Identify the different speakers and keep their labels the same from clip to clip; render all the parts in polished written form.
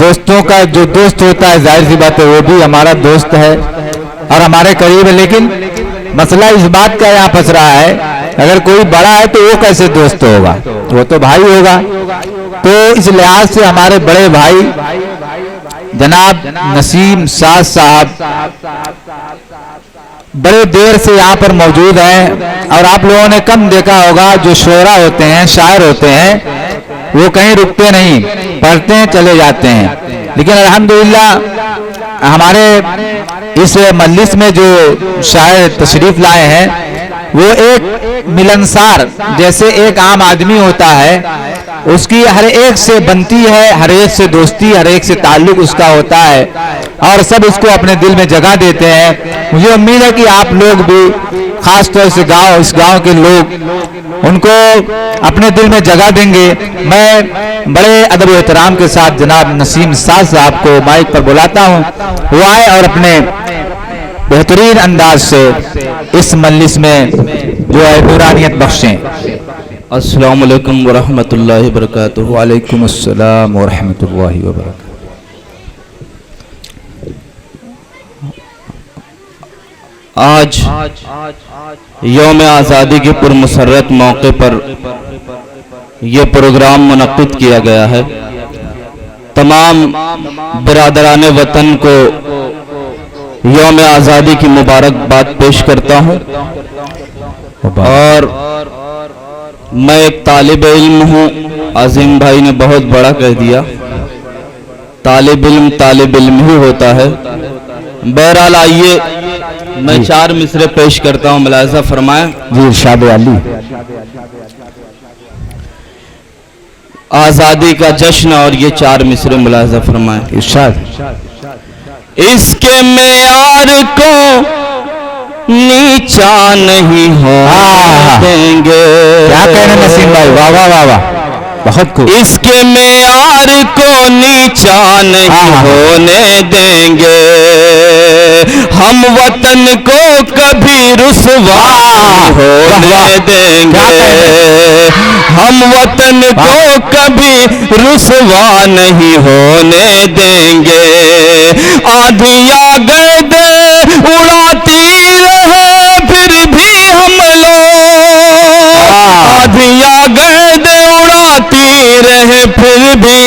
Speaker 1: دوستوں کا جو دوست ہوتا ہے ظاہر سی بات ہے وہ بھی ہمارا دوست ہے اور ہمارے قریب ہے، لیکن مسئلہ اس بات کا یہاں پھنس رہا ہے اگر کوئی بڑا ہے تو وہ کیسے دوست ہوگا، وہ تو بھائی ہوگا۔ تو اس لحاظ سے ہمارے بڑے بھائی جناب نسیم ساز صاحب بڑے دیر سے یہاں پر موجود ہیں، اور آپ لوگوں نے کم دیکھا ہوگا جو شعرا ہوتے ہیں، شاعر ہوتے ہیں، وہ کہیں رکتے نہیں، پڑھتے ہیں چلے جاتے ہیں، لیکن الحمدللہ ہمارے اس مجلس میں جو شاعر تشریف لائے ہیں وہ ایک ملنسار جیسے ایک عام آدمی ہوتا ہے، اس کی ہر ایک سے بنتی ہے، ہر ایک سے دوستی، ہر ایک سے تعلق اس کا ہوتا ہے، اور سب اس کو اپنے دل میں جگہ دیتے ہیں۔ مجھے امید ہے کہ آپ لوگ بھی خاص طور سے اس گاؤں کے لوگ ان کو اپنے دل میں جگہ دیں گے۔ میں بڑے ادب و احترام کے ساتھ جناب نسیم ساز صاحب کو مائک پر بلاتا ہوں، وہ آئے اور اپنے بہترین انداز سے اس مجلس میں جو ہے نورانیت بخشیں۔
Speaker 2: السلام علیکم ورحمۃ اللہ وبرکاتہ۔
Speaker 1: وعلیکم السلام ورحمۃ اللہ وبرکاتہ۔
Speaker 2: آج یوم آزادی کے پرمسرت موقع پر یہ پروگرام منعقد کیا گیا ہے۔ تمام برادران وطن کو یوم آزادی کی مبارکباد پیش کرتا ہوں، اور میں ایک طالب علم ہوں۔ عظیم بھائی نے بہت بڑا کہہ دیا، طالب علم ہی ہوتا ہے۔ بہرحال آئیے میں 4 مصرے پیش کرتا ہوں، ملاحظہ فرمائیں۔
Speaker 1: جی ارشاد علی۔
Speaker 2: آزادی کا جشن اور یہ 4 مصرے ملاحظہ فرمائیں۔
Speaker 1: ارشاد۔
Speaker 2: اس کے معیار کو نیچا نہیں ہو دیں گے۔
Speaker 1: کیا کہنے نسیم بھائی، واہ واہ واہ واہ، بہت خوب۔
Speaker 2: اس کے معیار کو نیچا نہیں ہونے دیں گے، ہم وطن کو کبھی رسوا نہیں ہونے دیں گے، ہم وطن کو کبھی رسوا نہیں ہونے دیں گے۔ آندھیاں گردے اڑاتی رہے پھر بھی ہم لوگ، آندھیاں گردے اڑاتی رہے پھر بھی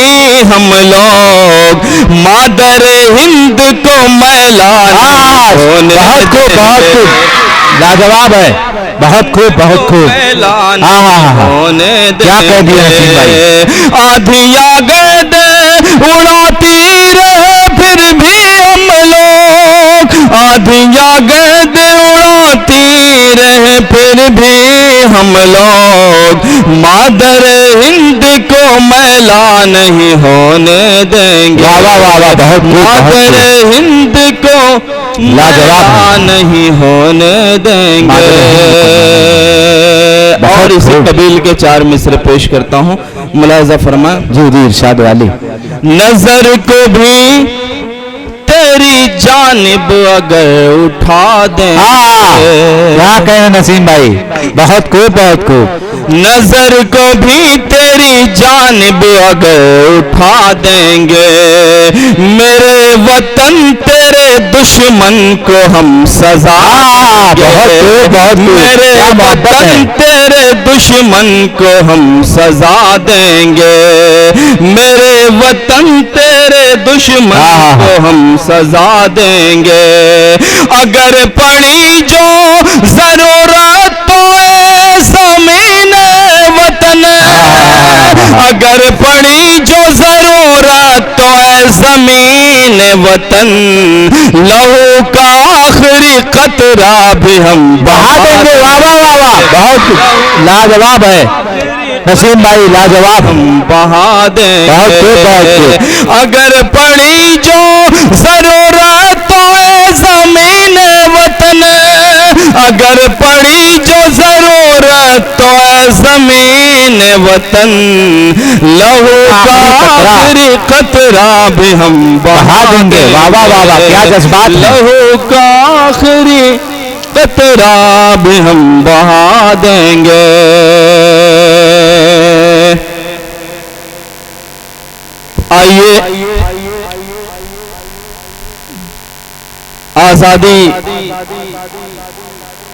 Speaker 2: ہم لوگ، مادر ہند کو میلا نہیں ہونے دیں گے۔
Speaker 1: بہت خوب، لاجواب ہے، بہت خوب بہت خوب۔ کیا کہہ دیا نسیم بھائی۔
Speaker 2: آندھیاں گردے اڑاتی رہے پھر بھی ہم لوگ، آندھیاں گردے اڑاتی رہے پھر بھی ہم لوگ، مادر ہند کو میلا نہیں ہونے دیں گے۔ مادر ہند کو میلا نہیں ہونے دیں گے۔ اور اسی قبیل کے 4 مصرے پیش کرتا ہوں، ملاحظہ فرمائیں۔
Speaker 1: جی جی ارشاد علی۔
Speaker 2: نظر کو بھی تیری جانب اگر اٹھا دیں گے۔
Speaker 1: کیا کہنے نسیم بھائی، بہت خوب بہت خوب۔
Speaker 2: نظر کو بھی تیری جانب اگر اٹھا دیں گے، میرے وطن تیرے دشمن کو ہم سزا دیں گے، میرے وطن تیرے دشمن کو ہم سزا دیں گے، میرے وطن تیرے دشمن کو ہم سزا دیں گے۔ اگر پڑی جو ضرورت تو اے زمین وطن، اگر پڑی جو ضرورت تو اے زمین وطن، لہو کا آخری قطرہ بھی ہم بہا دیں گے۔
Speaker 1: واہ واہ واہ واہ، بہت لاجواب ہے نسیم بھائی، لاجواب۔
Speaker 2: ہم بہا دیں گے۔ اگر پڑی جو ضرورت تو اے زمین وطن، اگر پڑی جو ضرورت تو اے زمین وطن، لہو کا آخری قطرہ بھی ہم بہا دیں گے۔
Speaker 1: واہ واہ واہ واہ، کیا جذبات ہیں۔
Speaker 2: لہو کا آخری قطرہ بھی ہم بہا دیں گے۔ آئیے آزادی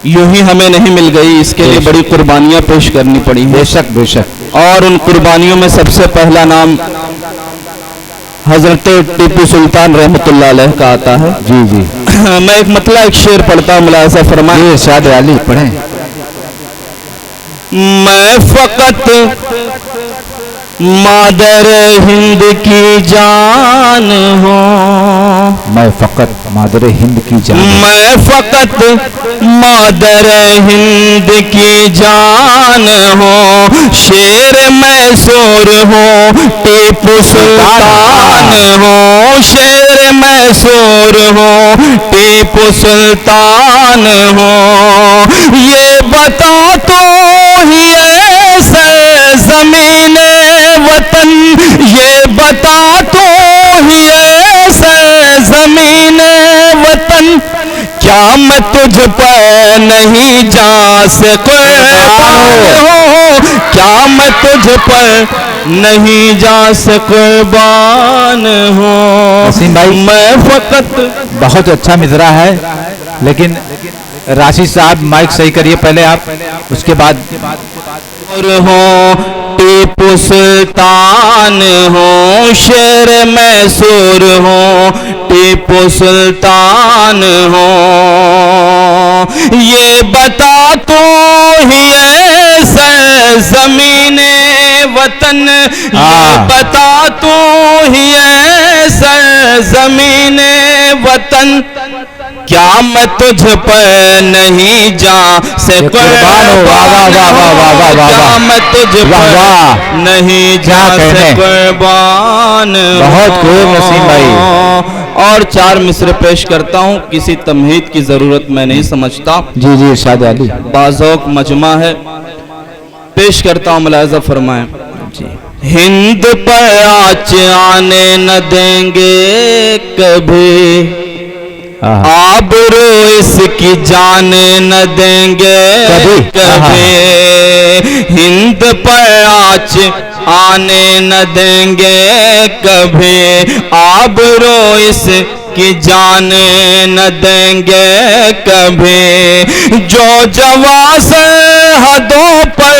Speaker 2: یوں ہی ہمیں نہیں مل گئی، اس کے لیے بڑی قربانیاں پیش کرنی پڑی ہیں۔
Speaker 1: بے شک بے شک۔
Speaker 2: اور ان قربانیوں میں سب سے پہلا نام حضرت ٹیپو سلطان رحمۃ اللہ علیہ کا آتا ہے۔
Speaker 1: جی جی
Speaker 2: میں ایک مطلع ایک شعر پڑھتا ہوں، ملاحظہ فرمائیں۔
Speaker 1: جی ارشاد علی پڑھیں۔
Speaker 2: میں فقط مادر ہند کی جان ہوں،
Speaker 1: میں فقط مادر ہند کی جان،
Speaker 2: میں فقط مادر ہند کی جان ہوں، شیر میسور ہوں، ٹیپو سلطان ہوں، شیر میسور ہوں، ٹیپو سلطان ہوں، یہ بتا تو ہی ایسے زمین وطن، یہ بتا تو ہی ایسے زمین وطن، کیا میں تجھ پر نہیں جا سے قربان ہوں، کیا میں تجھ پر نہیں جا سے قربان ہوں،
Speaker 1: وسیم بھائی
Speaker 2: میں فقط
Speaker 1: بہت اچھا مصرعہ ہے، لیکن راشد صاحب مائک صحیح کریے پہلے آپ، اس کے بعد
Speaker 2: ہوں، ٹیپو سلطان ہوں، شیر میسور ہوں، ٹیپو سلطان ہوں، یہ بتا تو ہی ایسے زمین وطن، یہ بتا تو ہی ایسے زمین وطن، کیا میں تجھ پر نہیں جا سے قربان ہوں، کیا میں تجھ پر نہیں جا سے قربان ہوں۔
Speaker 1: بہت خوب نسیم بھائی۔
Speaker 2: اور 4 مصرے پیش کرتا ہوں، کسی تمہید کی ضرورت میں نہیں سمجھتا،
Speaker 1: جی جی ارشاد علی
Speaker 2: بازوق مجمع ہے، پیش کرتا ہوں، ملاحظہ فرمائیں۔ ہند پر آنچ آنے نہ دیں گے کبھی، آبرو اس کی جانے نہ دیں گے کبھی، ہند پر آنچ آنے نہ دیں گے کبھی، آبرو اس کی جانے نہ دیں گے کبھی، جو جواں سرحدوں پر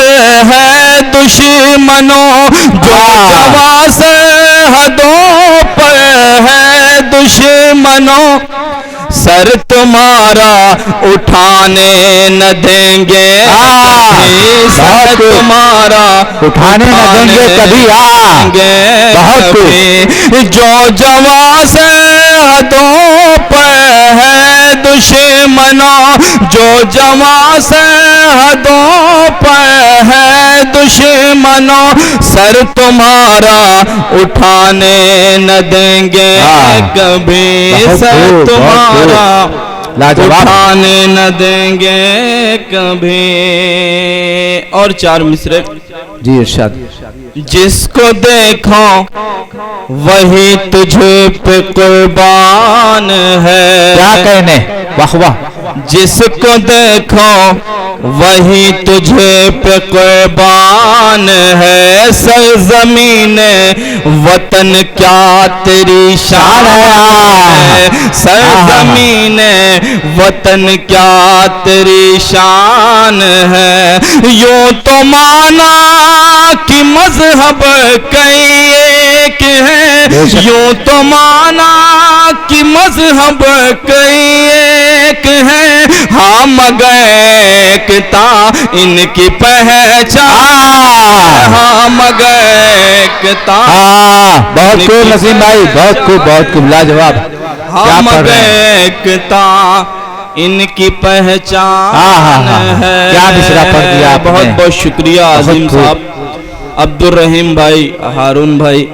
Speaker 2: ہے دشمنوں، جو جواں سرحدوں پر ہے دشمنوں، سر تمہارا اٹھانے نہ دیں گے کبھی، سر تمہارا
Speaker 1: اٹھانے نہ دیں گے کبھی، بہت
Speaker 2: کبھی، جو جواں سرحدوں پر ہے دشمنوں، جو جواں سرحدوں پر ہے دشمنوں، سر تمہارا اٹھانے نہ دیں گے کبھی، سر تمہارا اٹھانے نہ دیں گے کبھی۔ اور 4 مصرے
Speaker 1: جی ارشاد۔
Speaker 2: جس کو دیکھو وہی تجھ پہ قربان ہے،
Speaker 1: کیا کہنے، واہ واہ،
Speaker 2: جس کو دیکھو وہی تجھے پہ قربان ہے، سرزمین وطن کیا تیری شان ہے، سرزمین وطن کیا تیری شان ہے، یوں تو مانا کہ مذہب کئی ایک ہے، یوں تو مانا کہ مذہب کئی ایک ہے، ہاں مگر ایکتا ان کی پہچان، ہاں مگر ایکتا،
Speaker 1: بہت خوب نسیم بھائی، بہت خوب بہت خوب، لاجواب،
Speaker 2: ہاں مگر ایکتا ان کی پہچان ہے۔
Speaker 1: کیا مصرعہ پڑھ دیا آپ نے،
Speaker 2: بہت بہت شکریہ عظیم صاحب، عبدالرحیم بھائی، ہارون بھائی،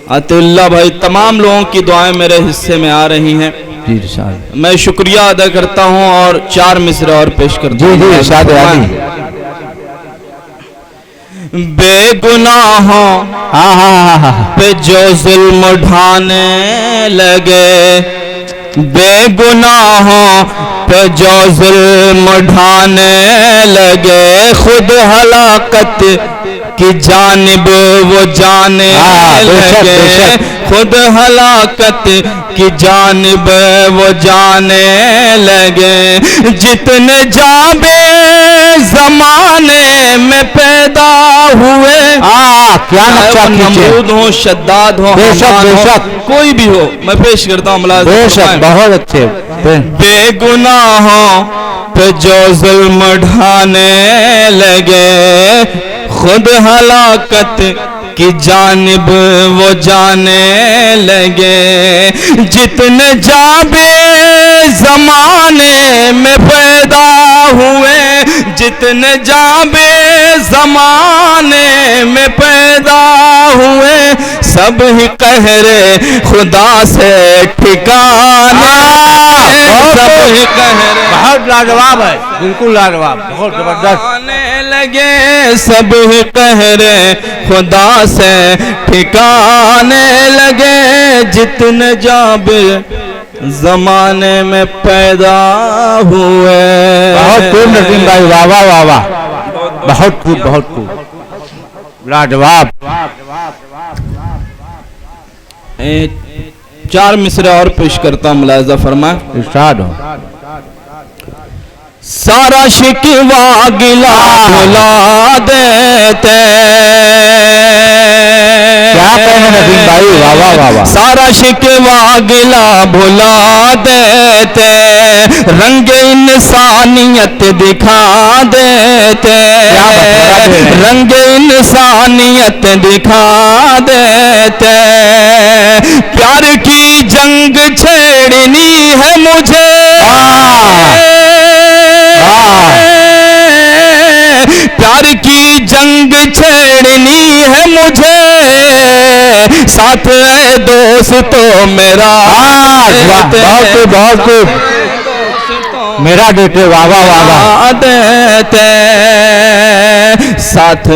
Speaker 2: عطیہ اللہ بھائی، تمام لوگوں کی دعائیں میرے حصے میں آ رہی ہیں،
Speaker 1: جی ارشاد،
Speaker 2: میں شکریہ ادا کرتا ہوں اور 4 مصرے اور پیش کرتا ہوں۔
Speaker 1: جی جی ارشاد علی۔
Speaker 2: بے گناہوں پہ جو ظلم ڈھانے لگے، بے گناہوں پہ جو ظلم ڈھانے لگے، خود ہلاکت کی جانب وہ جانے لگے خود ہلاکت کی جانب وہ جانے لگے جتنے جابے زمانے میں پیدا ہوئے
Speaker 1: کیا نقشہ
Speaker 2: نمرود ہو شداد ہو حمان ہو کوئی بھی ہو میں پیش کرتا ہوں ملازم
Speaker 1: بہت اچھے
Speaker 2: بے گناہوں پہ جو ظلم ڈھانے لگے خود ہلاکت کی جانب وہ جانے لگے جتنے جابے زمانے میں پیدا ہوئے جتنے جابے زمانے میں پیدا ہوئے سب ہی قہر خدا سے ٹھکانے سب ہی قہر
Speaker 1: بہت لاجواب ہے بالکل لاجواب بہت زبردست
Speaker 2: لگے سب ہی قہر خدا سے ٹھکانے لگے جتنے جابر زمانے میں پیدا ہوئے
Speaker 1: بہت خوب نسیم بھائی واہ واہ واہ واہ بہت خوب لاجواب
Speaker 2: چار مصرے اور پیش کرتا ہوں ملاحظہ فرمائیں
Speaker 1: ارشاد ہو
Speaker 2: سارا شکوہ گلا بھلا دیتے
Speaker 1: کیا کہنے نسیم بھائی واہ واہ واہ واہ
Speaker 2: سارا شکوہ گلا بھلا دیتے رنگ انسانیت دکھا دیتے رنگ انسانیت دکھا دیتے پیار کی جنگ چھیڑنی ہے مجھے پیار کی جنگ چھیڑنی ہے مجھے ساتھ اے دوستو میرا
Speaker 1: بہت خوب میرا بیٹے واہ واہ واہ
Speaker 2: دیتے ساتھ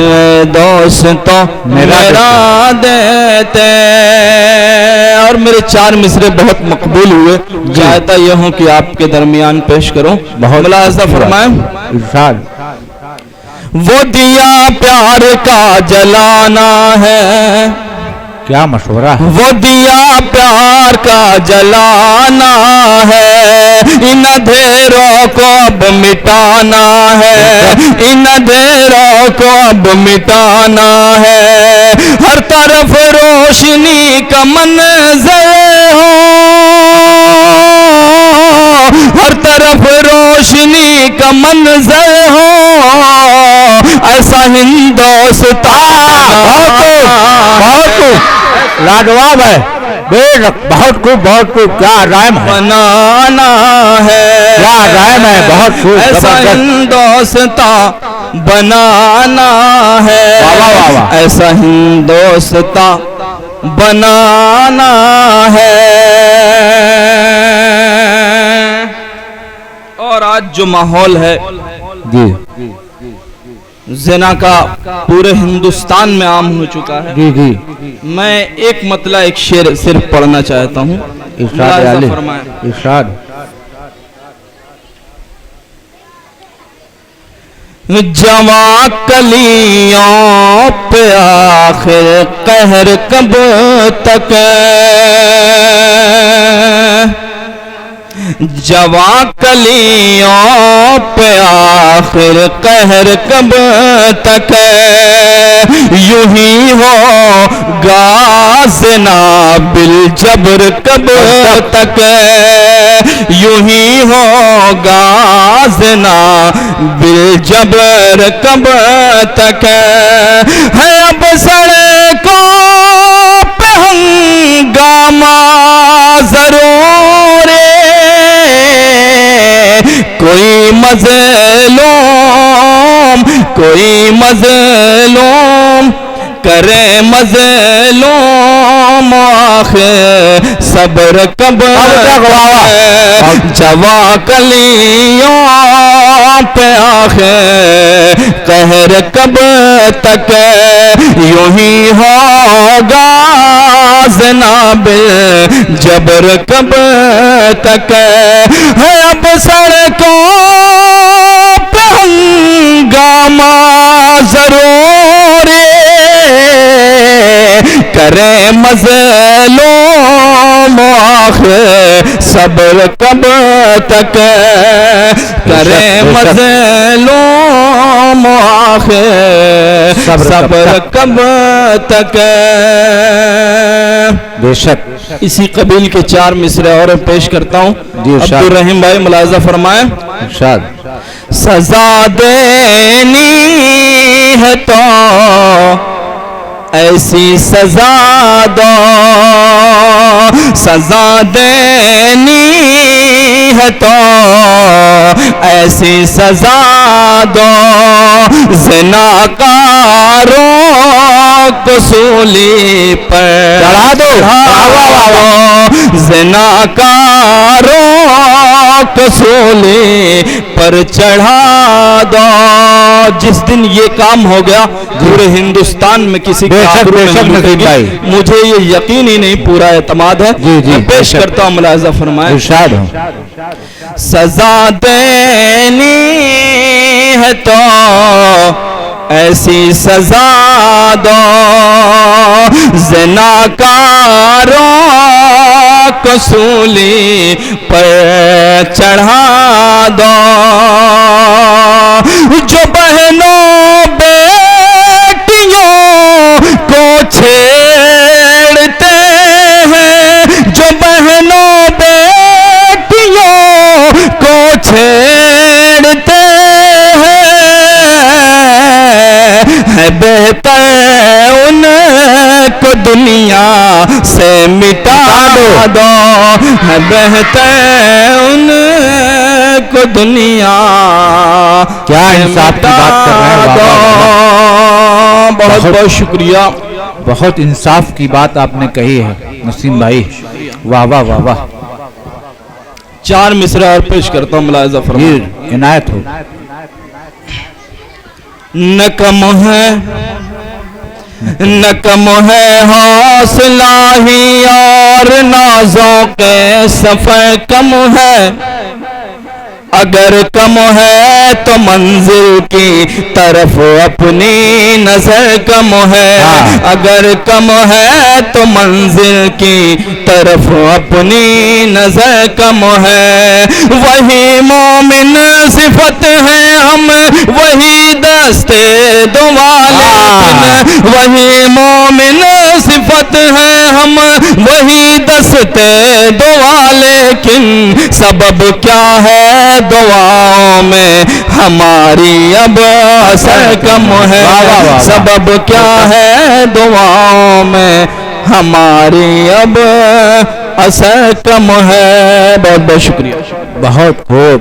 Speaker 2: دوستو میرا دیتے اور میرے چار مصرے بہت مقبول ہوئے چاہتا یہ ہوں کہ آپ کے درمیان پیش کروں ملاحظہ فرمائیں
Speaker 1: ارشاد
Speaker 2: وہ دیا پیار کا جلانا ہے
Speaker 1: کیا مشورہ ہے
Speaker 2: وہ دیا پیار کا جلانا ہے ان اندھیروں کو اب مٹانا ہے ان اندھیروں کو اب مٹانا ہے ہر طرف روشنی کا منظر ہو ہر طرف روشنی کا منظر ہو ایسا ہندوستان
Speaker 1: بہت لاجواب ہے بہت خوب کیا رائم ہے
Speaker 2: بنانا ہے
Speaker 1: کیا رائم ہے بہت خوب
Speaker 2: ایسا ہندوستان بنانا ہے ایسا ہندوستان بنانا ہے اور آج جو ماحول ہے
Speaker 1: جی
Speaker 2: زنا کا پورے ہندوستان میں عام ہو چکا ہے
Speaker 1: جی جی
Speaker 2: میں ایک مطلع ایک شعر صرف پڑھنا چاہتا ہوں
Speaker 1: ارشاد علی ارشاد
Speaker 2: جواں کلیوں پہ آخر قہر کب تک جواں کلیوں پہ آخر قہر کب تک یوں ہی ہوگا زنا بالجبر کب تک یوں ہی ہوگا زنا بالجبر کب تک ہے اب سڑکوں پہ ہنگامہ ضرور کوئی مظلوم کرے مظلوم آخر صبر کب جواں کلیوں پہ آخر قہر کب تک یوں ہی ہوگا زنا بالجبر کب تک ہے اب سڑکوں پہ ہنگامہ ضرور کرے مظلوم آخر صبر کب تک کرے مظلوم آخر صبر کب تک
Speaker 1: بے شک
Speaker 2: اسی قبیل کے 4 مصرے اور پیش کرتا ہوں عبدالرحیم بھائی ملاحظہ فرمائیں
Speaker 1: ارشاد
Speaker 2: سزا دینی ہے تو ایسی سزا دو سزا دینی ہے تو ایسی سزا دو زناکاروں کو سولی پر چڑھا دو زناکاروں کو سولی پر چڑھا دو جس دن یہ کام ہو گیا پورے ہندوستان میں کسی کا مجھے یہ یقین ہی نہیں پورا اعتماد ہے پیش کرتا ہوں ملاحظہ فرمائیں
Speaker 1: ارشاد ہوں
Speaker 2: سزا دینی ہے تو ایسی سزا دو زناکاروں کو سولی پر چڑھا دو جو بہنوں بیٹیوں کو چھیڑتے ہیں جو بہنوں بیٹیوں کو چھیڑتے ہیں بہتر ان کو دنیا سے مٹا دو ہے بہتر ان کو دنیا
Speaker 1: کیا انصاف کی بات کر رہے ہیں
Speaker 2: بہت بہت شکریہ
Speaker 1: بہت انصاف کی بات آپ نے کہی ہے نسیم بھائی واہ واہ واہ واہ
Speaker 2: 4 مصرے اور پیش کرتا ہوں ملاحظہ فرمائیں
Speaker 1: عنایت ہو
Speaker 2: نہ کم ہے حوصلہ ہی اور نازوں کے سفر کم ہے اگر کم ہے تو منزل کی طرف اپنی نظر کم ہے اگر کم ہے تو منزل کی طرف اپنی نظر کم ہے وہی مومن صفت ہے ہم وہی دستے دعا لیکن وہی مومن صفت ہے ہم وہی دستے دعا لیکن سبب کیا ہے دعاؤں میں ہماری اب اثر کم ہے سبب کیا ہے دعاؤں میں ہماری اب اثر کم ہے بہت بہت شکریہ
Speaker 1: بہت خوب